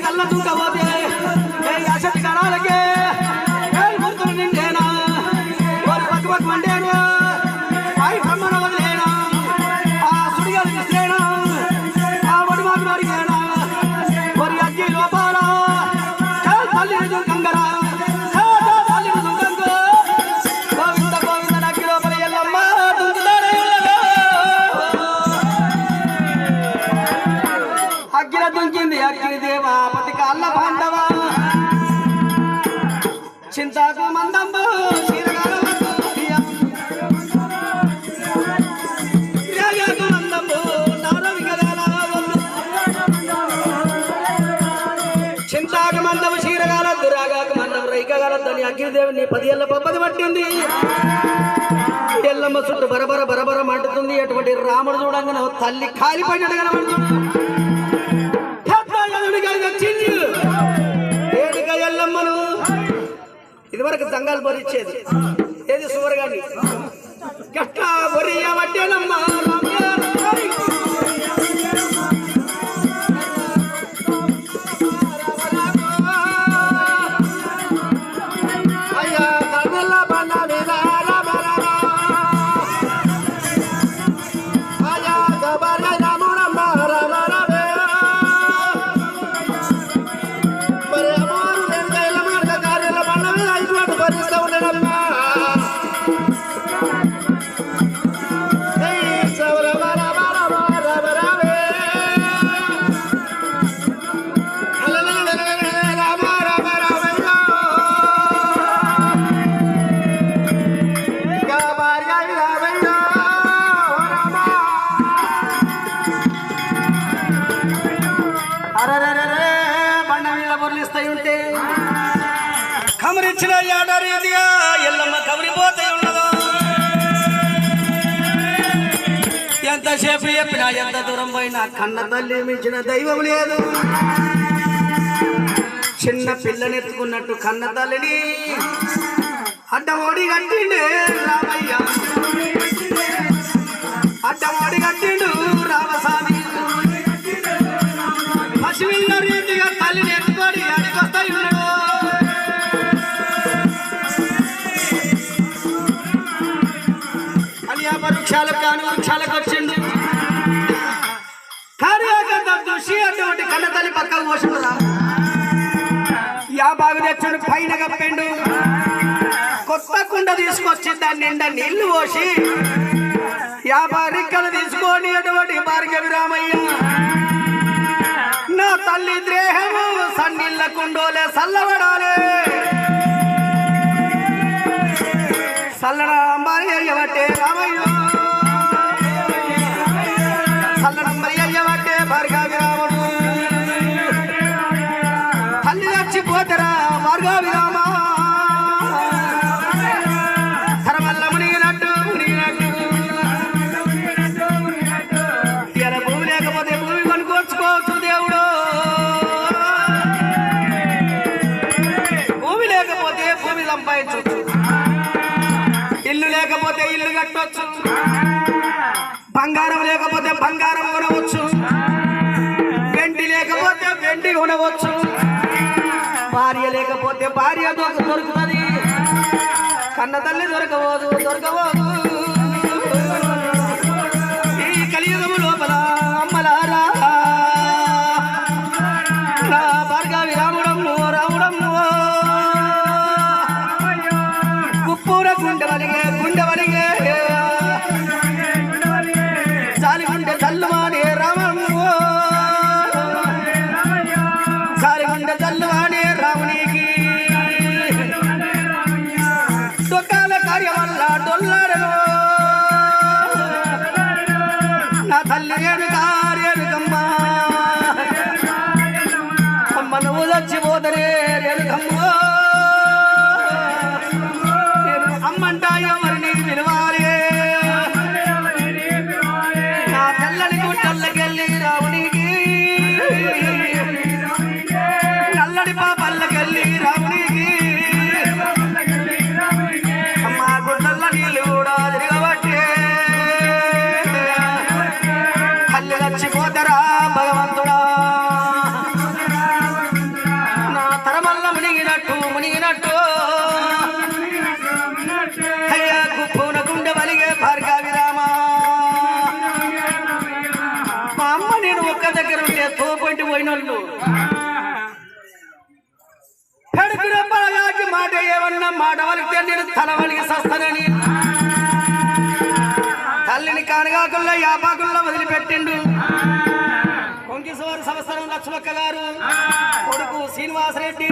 కళ్ళ దుంకపోతే అసటి కణాలకే మురుకులు నిండేనా వారి పక్క వండేను ఆయి బ్రహ్మణ వదిలేనా ఆ సుడిగాలు తీసులేనా ఆ వడిమాకు వారికేనా వారి అగ్గి లోపాల తల్లి దుంకంగరా తల్లి దుంకంగు గోవింద గోవింద అగ్గి లోపల ఎల్లమ్మ దుంకుతారే అగ్గిల దుంకింది అగ్గి దేవా పతి కాళ్ళ బాంధవా చింతాకు మందంబు చింతాకు మందము క్షీరగాలద్దు రాగాకు మందం రైకగాలద్దని అగ్నిదేవుని 10 ఏళ్ల పబ్బది పట్టింది ఎల్లమ్మ చుట్టూ బరబర బరబర మంటుతుంది అటువంటి రాముడు చూడంగా తల్లి కాలిపడ్డాడు కనబడుతుంది ఎల్లమ్మను ఇదివరకు దంగాలు భరించేది ఏది సువరగాన్ని గట్ట బొరియబట్టేనమ్మ కమరిచ్చిన ఏడారీతిగా ఎల్లమ్మ కబరిపోతే ఉన్నదో ఎంతసేపు చెప్పినా ఎంత దూరం పోయినా కన్న తల్లి మించిన దైవం లేదు చిన్న పిల్లనెత్తుకున్నట్టు కన్న తల్లిని అడ్డమోడి కట్టిండే రామయ్య అడ్డమోడి కట్టిండు రామస్వామి పసివిల్ల రీతిగా తల్లిని ఎత్తుకొని అడిగొస్తాయి ఉన్నాడు వృక్షాలకు కాని వృక్షాలకు వచ్చిండు కార్యకర్త దృష్టి అటువంటి కన్నతల్లి పక్కకు పోసుకురా బాగు తెచ్చుడు పైన కప్పిండు కొత్త కుండ తీసుకొచ్చి దాన్ని నిండా నీళ్లు పోసి 50 రిక్కలు తీసుకొని అటువంటి భార్గవి రామయ్య నా తల్లి దేహము సన్నీళ్ళ కుండోలే సల్లబడాలే సల్లన భార్యవట్టే రామయ్య సల్లనమ్మయ్యవట్టే భార్గవి రాముడు తల్లి చచ్చిపోతరా భార్గవి రామ ధర్మల్ల మునిగినట్టు ఇలా భూమి లేకపోతే భూమి కొనుక్కోవచ్చు దేవుడు భూమి లేకపోతే భూమి సంపాదించు ఇల్లు లేకపోతే ఇల్లు కట్టవచ్చు బంగారం లేకపోతే బంగారం కొనవచ్చు వెండి లేకపోతే వెండి కొనవచ్చు భార్య లేకపోతే భార్య దొరుకుతుంది కన్న తల్లి దొరకవోదు ఈ కలియుగము లోపల అమ్మలారా నా భార్గవి రాముడమ్ము కుప్పూర గుండె వలిగే సాలిగుండె చల్లువానే రామమ్ము సాలిగుండె చల్లువానే రామునికి డొక్కాల కార్యం వల్ల డొల్లాడను పోయినోళ్ళు కడుపున పలగాకి మాట ఏమన్నా మాట వలితే నేను తల వలిగి సస్తానని తల్లిని కానగాకుల్లో యాపాకుల్లో వదిలిపెట్టిండు. కొంకిసోరు సంవత్సరం లక్ష్మక్క గారు కొడుకు శ్రీనివాసరెడ్డి